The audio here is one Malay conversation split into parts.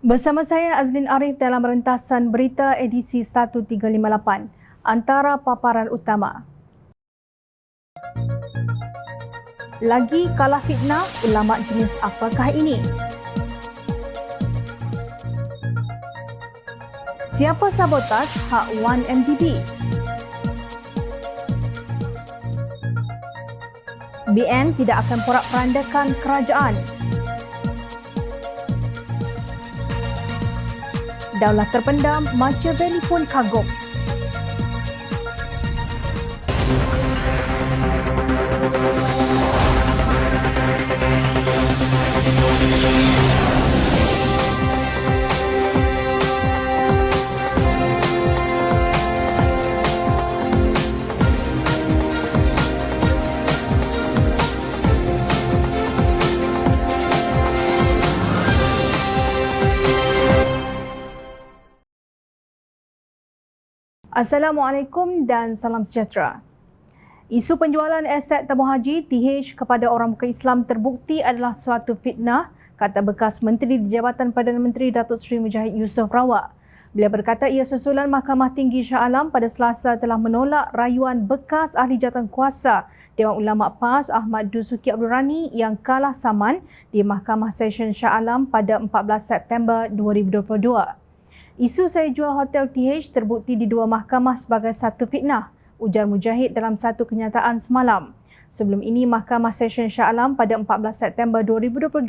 Bersama saya Azlin Arif dalam rentasan berita edisi 1358. Antara paparan utama. Lagi kalah fitnah, ulama jenis apakah ini? Siapa sabotaj hak 1MDB? BN tidak akan porak-perandakan kerajaan. Daulat terpendam, Machiavelli pun kagum. Assalamualaikum dan salam sejahtera. Isu penjualan aset tabung haji TH kepada orang bukan Islam terbukti adalah suatu fitnah, kata bekas Menteri di Jabatan Perdana Menteri Datuk Seri Mujahid Yusof Rawak. Beliau berkata ia susulan Mahkamah Tinggi Shah Alam pada Selasa telah menolak rayuan bekas ahli jawatankuasa Dewan Ulama PAS Ahmad Dusuki Abdul Rani yang kalah saman di Mahkamah Session Shah Alam pada 14 September 2022. Isu saya jual hotel TH terbukti di dua mahkamah sebagai satu fitnah, ujar Mujahid dalam satu kenyataan semalam. Sebelum ini, Mahkamah Session Shah Alam pada 14 September 2022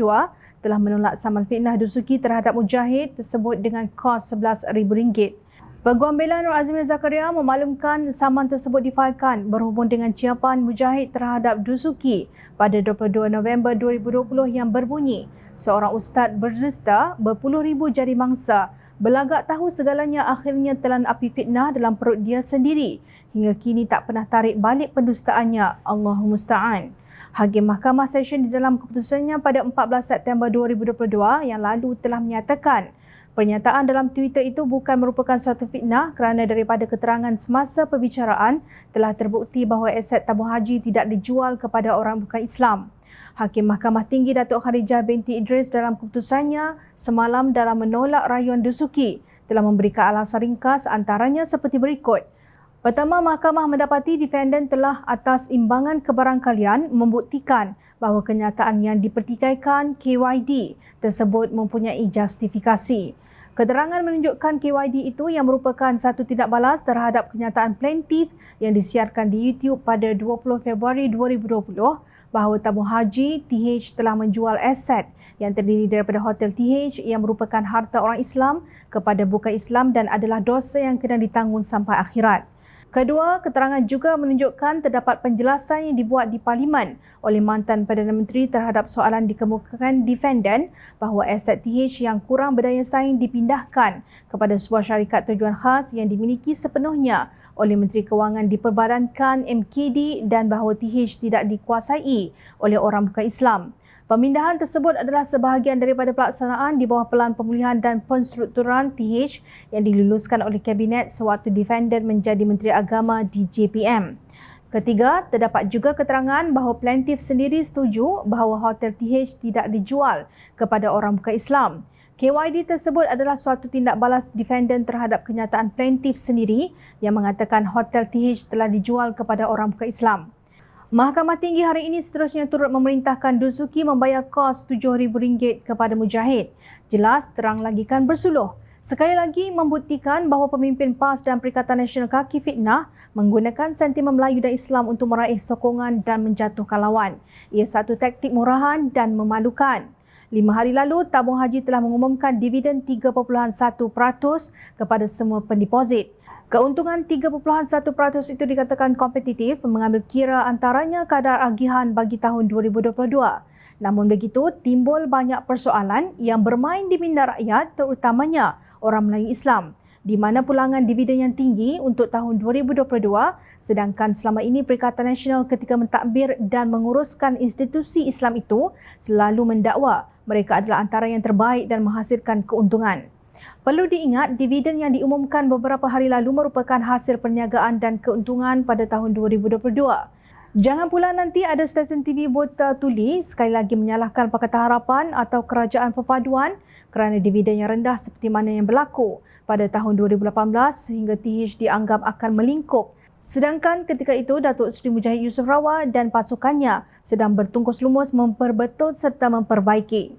telah menolak saman fitnah Dusuki terhadap Mujahid tersebut dengan kos RM11,000. Peguam bela Nur Azmin Zakaria memaklumkan saman tersebut difailkan berhubung dengan ciapan Mujahid terhadap Dusuki pada 22 November 2020 yang berbunyi, seorang ustaz berdusta berpuluh ribu jari mangsa berlagak tahu segalanya akhirnya telan api fitnah dalam perut dia sendiri. Hingga kini tak pernah tarik balik pendustaannya. Allahu musta'an. Hakim Mahkamah Session di dalam keputusannya pada 14 September 2022 yang lalu telah menyatakan pernyataan dalam Twitter itu bukan merupakan suatu fitnah kerana daripada keterangan semasa perbicaraan telah terbukti bahawa aset tabung haji tidak dijual kepada orang bukan Islam. Hakim Mahkamah Tinggi Datuk Kharijah binti Idris dalam keputusannya semalam dalam menolak rayuan Dusuki telah memberikan alasan ringkas antaranya seperti berikut. Pertama, mahkamah mendapati defendant telah atas imbangan kebarangkalian membuktikan bahawa kenyataan yang dipertikaikan KYD tersebut mempunyai justifikasi. Keterangan menunjukkan KYD itu yang merupakan satu tindak balas terhadap kenyataan plaintiff yang disiarkan di YouTube pada 20 Februari 2020 bahawa tabung haji TH telah menjual aset yang terdiri daripada hotel TH yang merupakan harta orang Islam kepada bukan Islam dan adalah dosa yang kena ditanggung sampai akhirat. Kedua, keterangan juga menunjukkan terdapat penjelasan yang dibuat di Parlimen oleh mantan Perdana Menteri terhadap soalan dikemukakan defendant bahawa aset TH yang kurang berdaya saing dipindahkan kepada sebuah syarikat tujuan khas yang dimiliki sepenuhnya oleh Menteri Kewangan diperbadankan MKD dan bahawa TH tidak dikuasai oleh orang bukan Islam. Pemindahan tersebut adalah sebahagian daripada pelaksanaan di bawah Pelan Pemulihan dan Penstrukturan TH yang diluluskan oleh Kabinet sewaktu defendant menjadi Menteri Agama di JPM. Ketiga, terdapat juga keterangan bahawa plaintiff sendiri setuju bahawa hotel TH tidak dijual kepada orang bukan Islam. KYD tersebut adalah suatu tindak balas defendant terhadap kenyataan plaintiff sendiri yang mengatakan hotel TH telah dijual kepada orang bukan Islam. Mahkamah Tinggi hari ini seterusnya turut memerintahkan Dusuki membayar kos RM7,000 kepada Mujahid. Jelas terang lagi kan bersuluh. Sekali lagi membuktikan bahawa pemimpin PAS dan Perikatan Nasional kaki fitnah menggunakan sentimen Melayu dan Islam untuk meraih sokongan dan menjatuhkan lawan. Ia satu taktik murahan dan memalukan. 5 hari lalu, tabung haji telah mengumumkan dividen 3.1% kepada semua pendeposit. Keuntungan 3.1% itu dikatakan kompetitif mengambil kira antaranya kadar agihan bagi tahun 2022. Namun begitu, timbul banyak persoalan yang bermain di minda rakyat terutamanya orang Melayu Islam. Di mana pulangan dividen yang tinggi untuk tahun 2022 sedangkan selama ini Perikatan Nasional ketika mentadbir dan menguruskan institusi Islam itu selalu mendakwa mereka adalah antara yang terbaik dan menghasilkan keuntungan. Perlu diingat, dividen yang diumumkan beberapa hari lalu merupakan hasil perniagaan dan keuntungan pada tahun 2022. Jangan pula nanti ada stesen TV Bota Tuli sekali lagi menyalahkan Pakatan Harapan atau Kerajaan Perpaduan kerana dividen yang rendah seperti mana yang berlaku pada tahun 2018 sehingga TH dianggap akan melingkup. Sedangkan ketika itu Datuk Seri Mujahid Yusof Rawat dan pasukannya sedang bertungkus lumus memperbetul serta memperbaiki.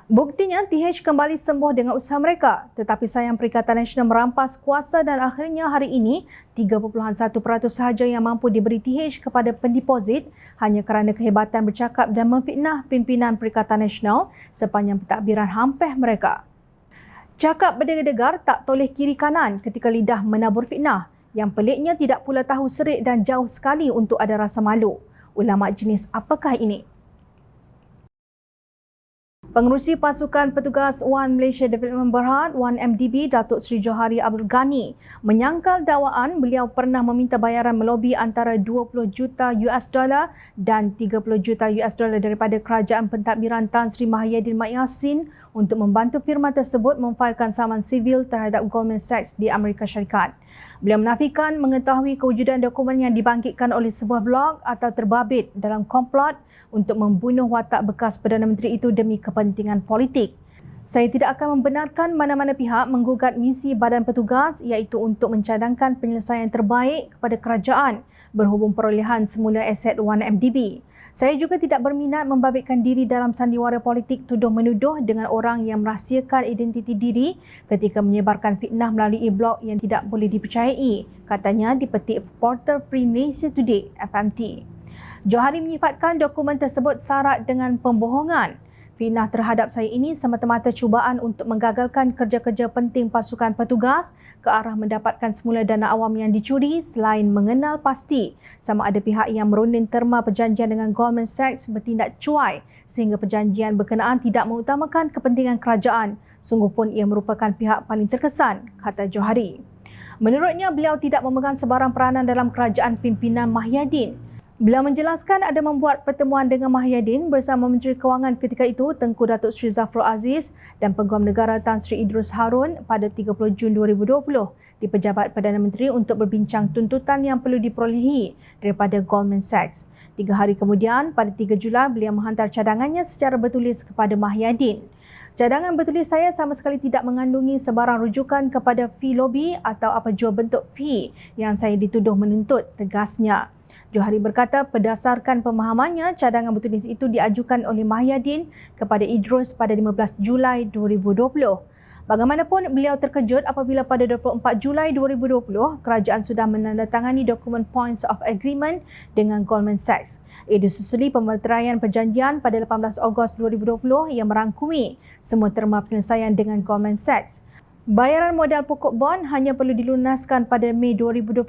Buktinya, TH kembali sembuh dengan usaha mereka, tetapi sayang Perikatan Nasional merampas kuasa dan akhirnya hari ini 3.1% sahaja yang mampu diberi TH kepada pendeposit hanya kerana kehebatan bercakap dan memfitnah pimpinan Perikatan Nasional sepanjang pentadbiran hampeh mereka. Cakap berdegar-degar tak toleh kiri kanan ketika lidah menabur fitnah. Yang peliknya tidak pula tahu serik dan jauh sekali untuk ada rasa malu. Ulama jenis apakah ini? Pengerusi Pasukan Petugas Wan Malaysia Development Berhad, Wan MDB, Datuk Seri Johari Abdul Ghani menyangkal dakwaan beliau pernah meminta bayaran melobi antara 20 juta US dollar dan 30 juta US dollar daripada Kerajaan Pentadbiran Tan Sri Mahyadin Mat Yassin untuk membantu firma tersebut memfailkan saman sivil terhadap Goldman Sachs di Amerika Syarikat. Beliau menafikan mengetahui kewujudan dokumen yang dibangkitkan oleh sebuah blog atau terbabit dalam komplot untuk membunuh watak bekas Perdana Menteri itu demi kepentingan politik. Saya tidak akan membenarkan mana-mana pihak menggugat misi badan petugas iaitu untuk mencadangkan penyelesaian terbaik kepada kerajaan berhubung perolehan semula aset 1MDB. Saya juga tidak berminat membabitkan diri dalam sandiwara politik tuduh-menuduh dengan orang yang merahsiakan identiti diri ketika menyebarkan fitnah melalui blog yang tidak boleh dipercayai, katanya dipetik portal Free Malaysia Today, FMT. Johari menyifatkan dokumen tersebut syarat dengan pembohongan. Fitnah terhadap saya ini semata-mata cubaan untuk menggagalkan kerja-kerja penting pasukan petugas ke arah mendapatkan semula dana awam yang dicuri selain mengenal pasti sama ada pihak yang merunding terma perjanjian dengan Goldman Sachs bertindak cuai sehingga perjanjian berkenaan tidak mengutamakan kepentingan kerajaan. Sungguh pun ia merupakan pihak paling terkesan, kata Johari. Menurutnya, beliau tidak memegang sebarang peranan dalam kerajaan pimpinan Mahyadin. Beliau menjelaskan ada membuat pertemuan dengan Mahyadin bersama Menteri Kewangan ketika itu Tengku Datuk Seri Zafrul Aziz dan Peguam Negara Tan Sri Idrus Harun pada 30 Jun 2020 di Pejabat Perdana Menteri untuk berbincang tuntutan yang perlu diperolehi daripada Goldman Sachs. 3 hari kemudian, pada 3 Julai, beliau menghantar cadangannya secara bertulis kepada Mahyadin. Cadangan bertulis saya sama sekali tidak mengandungi sebarang rujukan kepada fee lobby atau apa jua bentuk fee yang saya dituduh menuntut, tegasnya. Johari berkata berdasarkan pemahamannya, cadangan bertulis itu diajukan oleh Mahyadin kepada Idrus pada 15 Julai 2020. Bagaimanapun, beliau terkejut apabila pada 24 Julai 2020, kerajaan sudah menandatangani dokumen Points of Agreement dengan Goldman Sachs. Ia disusuli pemeteraian perjanjian pada 18 Ogos 2020 yang merangkumi semua terma penyelesaian dengan Goldman Sachs. Bayaran modal pokok bond hanya perlu dilunaskan pada Mei 2022,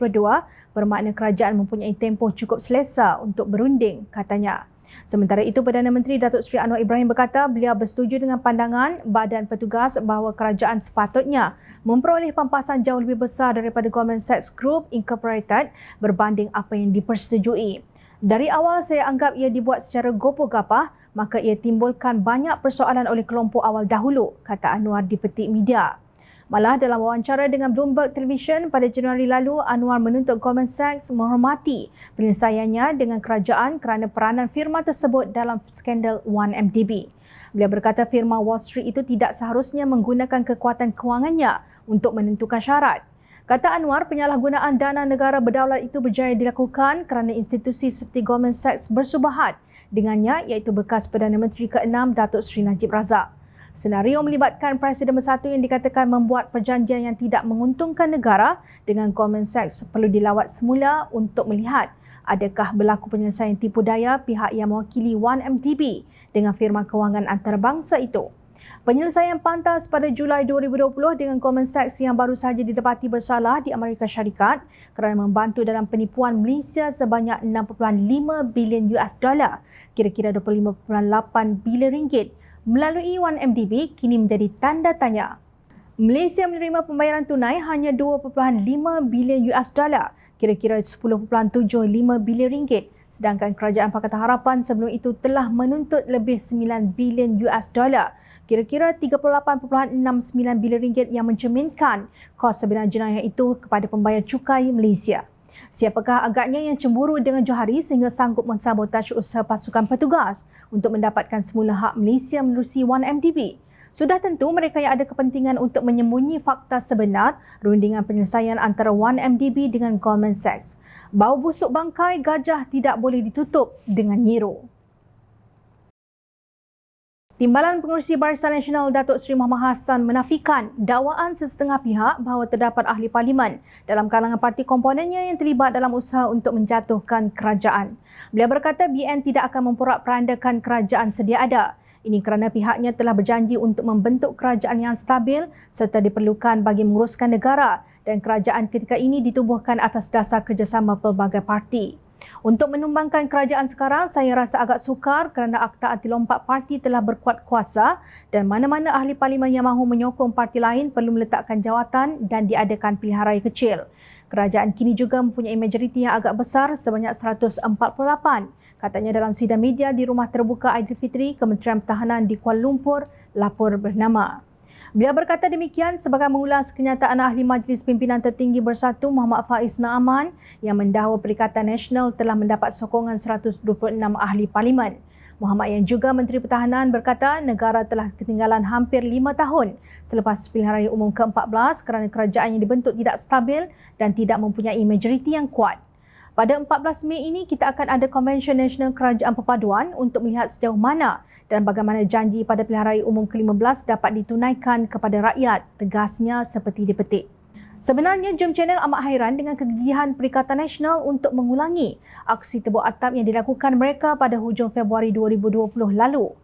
bermakna kerajaan mempunyai tempoh cukup selesa untuk berunding, katanya. Sementara itu, Perdana Menteri Datuk Seri Anwar Ibrahim berkata beliau bersetuju dengan pandangan badan petugas bahawa kerajaan sepatutnya memperoleh pampasan jauh lebih besar daripada Goldman Sachs Group Incorporated berbanding apa yang dipersetujui. Dari awal saya anggap ia dibuat secara gopoh-gapah, maka ia timbulkan banyak persoalan oleh kelompok awal dahulu, kata Anwar di petik media. Malah dalam wawancara dengan Bloomberg Television pada Januari lalu, Anwar menuntut Goldman Sachs menghormati penyelesaiannya dengan kerajaan kerana peranan firma tersebut dalam skandal 1MDB. Beliau berkata firma Wall Street itu tidak seharusnya menggunakan kekuatan kewangannya untuk menentukan syarat. Kata Anwar, penyalahgunaan dana negara berdaulat itu berjaya dilakukan kerana institusi seperti Goldman Sachs bersubahat dengannya, iaitu bekas Perdana Menteri ke-6 Datuk Seri Najib Razak. Senario melibatkan Presiden Bersatu yang dikatakan membuat perjanjian yang tidak menguntungkan negara dengan Goldman Sachs perlu dilawat semula untuk melihat adakah berlaku penyelesaian tipu daya pihak yang mewakili 1MDB dengan firma kewangan antarabangsa itu. Penyelesaian pantas pada Julai 2020 dengan Goldman Sachs yang baru sahaja didapati bersalah di Amerika Syarikat kerana membantu dalam penipuan Malaysia sebanyak 6.5 bilion US dollar, kira-kira 25.8 bilion ringgit, melalui 1MDB kini menjadi tanda tanya. Malaysia menerima pembayaran tunai hanya 2.5 bilion US dollar, kira-kira 10.75 bilion ringgit, sedangkan Kerajaan Pakatan Harapan sebelum itu telah menuntut lebih 9 bilion US dollar, kira-kira 38.69 bilion ringgit yang mencerminkan kos sebenar jenayah itu kepada pembayar cukai Malaysia. Siapakah agaknya yang cemburu dengan Johari sehingga sanggup mensabotase usaha pasukan petugas untuk mendapatkan semula hak Malaysia menerusi 1MDB? Sudah tentu mereka yang ada kepentingan untuk menyembunyi fakta sebenar rundingan penyelesaian antara 1MDB dengan Goldman Sachs. Bau busuk bangkai gajah tidak boleh ditutup dengan nyiru. Timbalan Pengerusi Barisan Nasional Datuk Seri Muhammad Hassan menafikan dakwaan sesetengah pihak bahawa terdapat ahli parlimen dalam kalangan parti komponennya yang terlibat dalam usaha untuk menjatuhkan kerajaan. Beliau berkata BN tidak akan memporak-perandakan kerajaan sedia ada. Ini kerana pihaknya telah berjanji untuk membentuk kerajaan yang stabil serta diperlukan bagi menguruskan negara dan kerajaan ketika ini ditubuhkan atas dasar kerjasama pelbagai parti. Untuk menumbangkan kerajaan sekarang, saya rasa agak sukar kerana Akta Anti Lompat Parti telah berkuat kuasa dan mana-mana ahli parlimen yang mahu menyokong parti lain perlu meletakkan jawatan dan diadakan pilihan raya kecil. Kerajaan kini juga mempunyai majoriti yang agak besar sebanyak 148. Katanya dalam sidang media di Rumah Terbuka Aidilfitri, Kementerian Pertahanan di Kuala Lumpur, lapor bernama. Beliau berkata demikian sebagai mengulas kenyataan Ahli Majlis Pimpinan Tertinggi Bersatu Muhammad Faiz Naaman yang mendakwa Perikatan Nasional telah mendapat sokongan 126 ahli parlimen. Muhammad yang juga Menteri Pertahanan berkata negara telah ketinggalan hampir 5 tahun selepas pilihan raya umum ke-14 kerana kerajaan yang dibentuk tidak stabil dan tidak mempunyai majoriti yang kuat. Pada 14 Mei ini kita akan ada Konvensyen Nasional Kerajaan Perpaduan untuk melihat sejauh mana dan bagaimana janji pada pilihan raya umum ke-15 dapat ditunaikan kepada rakyat, tegasnya seperti dipetik. Sebenarnya Jom Channel amat hairan dengan kegigihan Perikatan Nasional untuk mengulangi aksi tebuk atap yang dilakukan mereka pada hujung Februari 2020 lalu.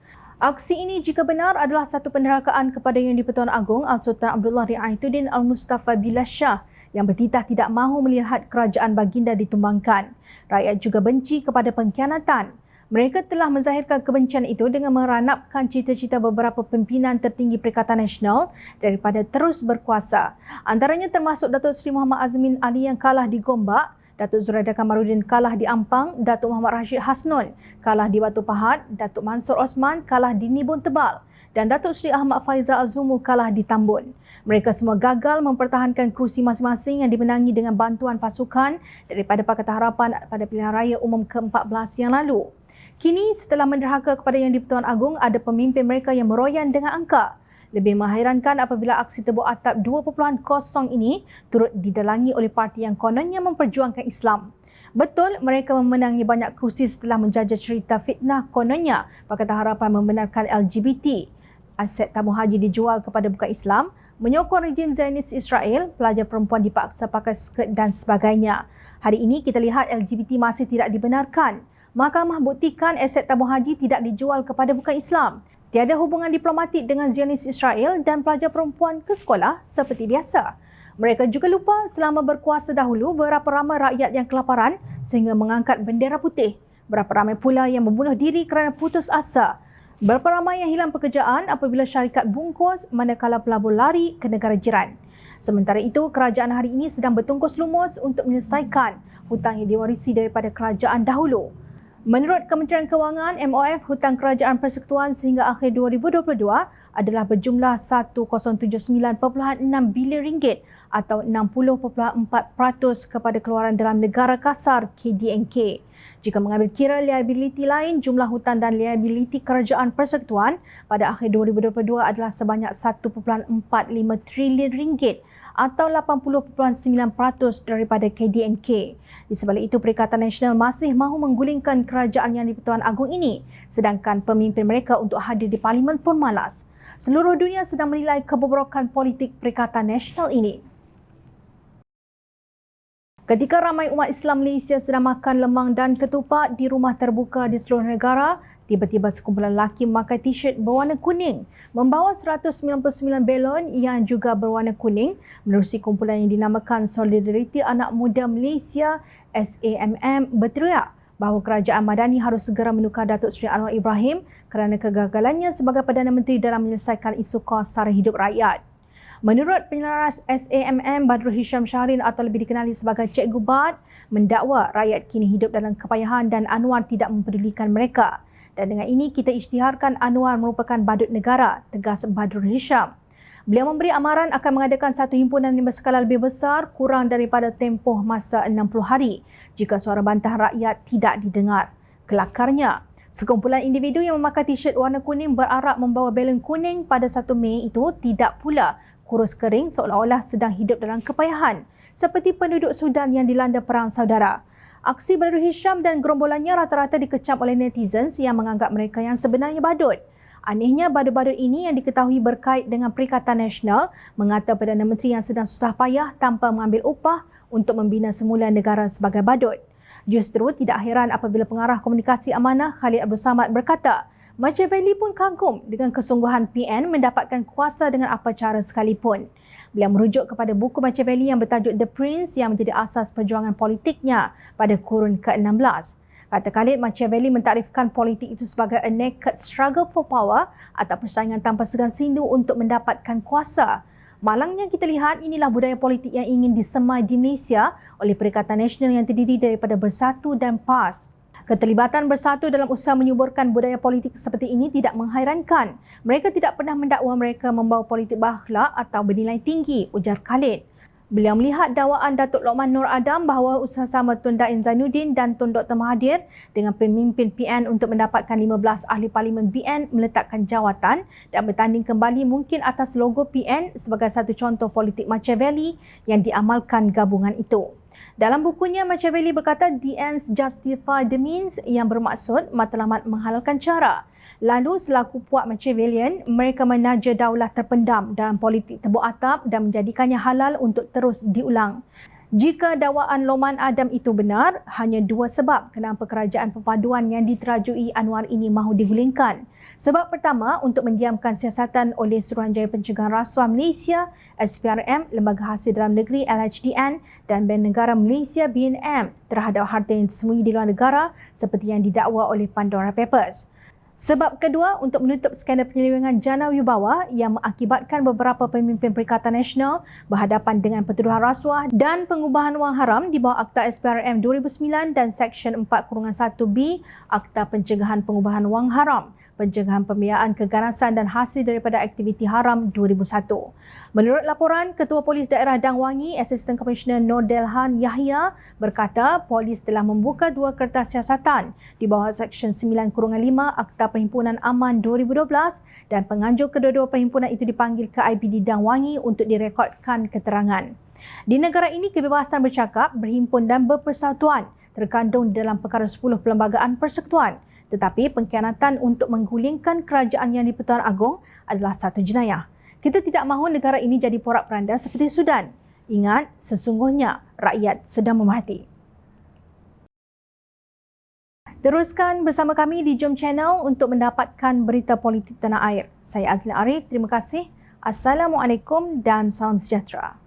Aksi ini jika benar adalah satu penderhakaan kepada Yang di-Pertuan Agong Al-Sultan Abdullah Ri'aituddin Al-Mustafa Billah Shah yang bertitah tidak mahu melihat kerajaan baginda ditumbangkan. Rakyat juga benci kepada pengkhianatan. Mereka telah menzahirkan kebencian itu dengan meranapkan cita-cita beberapa pimpinan tertinggi Perikatan Nasional daripada terus berkuasa. Antaranya termasuk Datuk Seri Muhammad Azmin Ali yang kalah di Gombak, Datuk Zuraida Kamaruddin kalah di Ampang, Datuk Muhammad Rashid Hasnun kalah di Batu Pahat, Datuk Mansur Osman kalah di Nibun Tebal dan Datuk Seri Ahmad Faizal Azumu kalah di Tambun. Mereka semua gagal mempertahankan kerusi masing-masing yang dimenangi dengan bantuan pasukan daripada Pakatan Harapan pada pilihan raya umum ke-14 yang lalu. Kini setelah menderhaka kepada Yang di-Pertuan Agong, ada pemimpin mereka yang meroyan dengan angka. Lebih mengherankan apabila aksi tebuk atap 2.0 ini turut didalangi oleh parti yang kononnya memperjuangkan Islam. Betul, mereka memenangi banyak kerusi setelah menjajah cerita fitnah kononnya Pakatan Harapan membenarkan LGBT. Aset tabung haji dijual kepada bukan Islam, menyokong rejim Zionis Israel, pelajar perempuan dipaksa pakai skirt dan sebagainya. Hari ini kita lihat LGBT masih tidak dibenarkan. Mahkamah buktikan aset tabung haji tidak dijual kepada bukan Islam. Tiada hubungan diplomatik dengan Zionis Israel dan pelajar perempuan ke sekolah seperti biasa. Mereka juga lupa selama berkuasa dahulu berapa ramai rakyat yang kelaparan sehingga mengangkat bendera putih. Berapa ramai pula yang membunuh diri kerana putus asa. Berapa ramai yang hilang pekerjaan apabila syarikat bungkus manakala pelabur lari ke negara jiran. Sementara itu, kerajaan hari ini sedang bertungkus lumus untuk menyelesaikan hutang yang diwarisi daripada kerajaan dahulu. Menurut Kementerian Kewangan, MOF hutang kerajaan persekutuan sehingga akhir 2022 adalah berjumlah 1079.6 bilion ringgit atau 60.4% kepada keluaran dalam negara kasar KDNK. Jika mengambil kira liabiliti lain, jumlah hutang dan liabiliti kerajaan persekutuan pada akhir 2022 adalah sebanyak 1.45 trilion ringgit atau 80.9% daripada KDNK. Di sebalik itu, Perikatan Nasional masih mahu menggulingkan kerajaan Yang di-Pertuan Agong ini, sedangkan pemimpin mereka untuk hadir di parlimen pun malas. Seluruh dunia sedang menilai kebobrokan politik Perikatan Nasional ini. Ketika ramai umat Islam Malaysia sedang makan lemang dan ketupat di rumah terbuka di seluruh negara, tiba-tiba sekumpulan lelaki memakai t-shirt berwarna kuning membawa 199 belon yang juga berwarna kuning menerusi kumpulan yang dinamakan Solidariti Anak Muda Malaysia SAMM berteriak bahawa kerajaan Madani harus segera menukar Datuk Seri Anwar Ibrahim kerana kegagalannya sebagai Perdana Menteri dalam menyelesaikan isu kos sara hidup rakyat. Menurut penyelaras SAMM Badrul Hisham Syahrin atau lebih dikenali sebagai Cikgu Bad, mendakwa rakyat kini hidup dalam kepayahan dan Anwar tidak mempedulikan mereka. Dan dengan ini kita isytiharkan Anwar merupakan badut negara, tegas Badrul Hisham. Beliau memberi amaran akan mengadakan satu himpunan yang berskala lebih besar kurang daripada tempoh masa 60 hari jika suara bantahan rakyat tidak didengar. Kelakarnya, Sekumpulan individu yang memakai t-shirt warna kuning berarak membawa belon kuning pada 1 Mei itu tidak pula kurus kering seolah-olah sedang hidup dalam kepayahan seperti penduduk Sudan yang dilanda perang saudara. Aksi Baru Hisham dan gerombolannya rata-rata dikecam oleh netizens yang menganggap mereka yang sebenarnya badut. Anehnya, badut-badut ini yang diketahui berkait dengan Perikatan Nasional mengata Perdana Menteri yang sedang susah payah tanpa mengambil upah untuk membina semula negara sebagai badut. Justru tidak heran apabila pengarah komunikasi amanah Khalid Abdul Samad berkata, Machiavelli pun kagum dengan kesungguhan PN mendapatkan kuasa dengan apa cara sekalipun. Beliau merujuk kepada buku Machiavelli yang bertajuk The Prince yang menjadi asas perjuangan politiknya pada kurun ke-16. Kata Khalid, Machiavelli mentarifkan politik itu sebagai a naked struggle for power atau persaingan tanpa segan sindu untuk mendapatkan kuasa. Malangnya kita lihat inilah budaya politik yang ingin disemai di Malaysia oleh Perikatan Nasional yang terdiri daripada Bersatu dan PAS. Keterlibatan Bersatu dalam usaha menyuburkan budaya politik seperti ini tidak menghairankan. Mereka tidak pernah mendakwa mereka membawa politik berakhlak atau bernilai tinggi, ujar Khalid. Beliau melihat dakwaan Datuk Lokman Nur Adam bahawa usaha sama Tun Daim Zainuddin dan Tun Dr. Mahathir dengan pemimpin PN untuk mendapatkan 15 ahli parlimen BN meletakkan jawatan dan bertanding kembali mungkin atas logo PN sebagai satu contoh politik Machiavelli yang diamalkan gabungan itu. Dalam bukunya, Machiavelli berkata the ends justify the means yang bermaksud matlamat menghalalkan cara. Lalu selaku puak Machiavellian, mereka menaja daulah terpendam dalam politik tebuk atap dan menjadikannya halal untuk terus diulang. Jika dakwaan Lokman Adam itu benar, hanya 2 sebab kenapa kerajaan perpaduan yang diterajui Anwar ini mahu digulingkan. Sebab pertama, untuk mendiamkan siasatan oleh Suruhanjaya Pencegahan Rasuah Malaysia, SPRM, Lembaga Hasil Dalam Negeri LHDN dan Bank Negara Malaysia BNM terhadap harta yang tersembunyi di luar negara seperti yang didakwa oleh Pandora Papers. Sebab kedua, untuk menutup skandal penyelewengan jana wibawa yang mengakibatkan beberapa pemimpin Perikatan Nasional berhadapan dengan pertuduhan rasuah dan pengubahan wang haram di bawah Akta SPRM 2009 dan Seksyen 4-1B Akta Pencegahan Pengubahan Wang Haram, Pencegahan Pembiayaan Keganasan dan Hasil daripada Aktiviti Haram 2001. Menurut laporan, Ketua Polis Daerah Dang Wangi, Asisten Komisioner Nur Delhan Yahya berkata polis telah membuka 2 kertas siasatan di bawah Seksyen 9-5 Akta Perhimpunan Aman 2012 dan penganjur kedua-dua perhimpunan itu dipanggil ke IPD Dang Wangi untuk direkodkan keterangan. Di negara ini, kebebasan bercakap, berhimpun dan berpersatuan terkandung dalam perkara 10 Perlembagaan Persekutuan. Tetapi pengkhianatan untuk menggulingkan kerajaan yang di-Pertuan Agong adalah satu jenayah. Kita tidak mahu negara ini jadi porak-poranda seperti Sudan. Ingat, sesungguhnya rakyat sedang memerhati. Teruskan bersama kami di Jom Channel untuk mendapatkan berita politik tanah air. Saya Azlin Arif, terima kasih. Assalamualaikum dan salam sejahtera.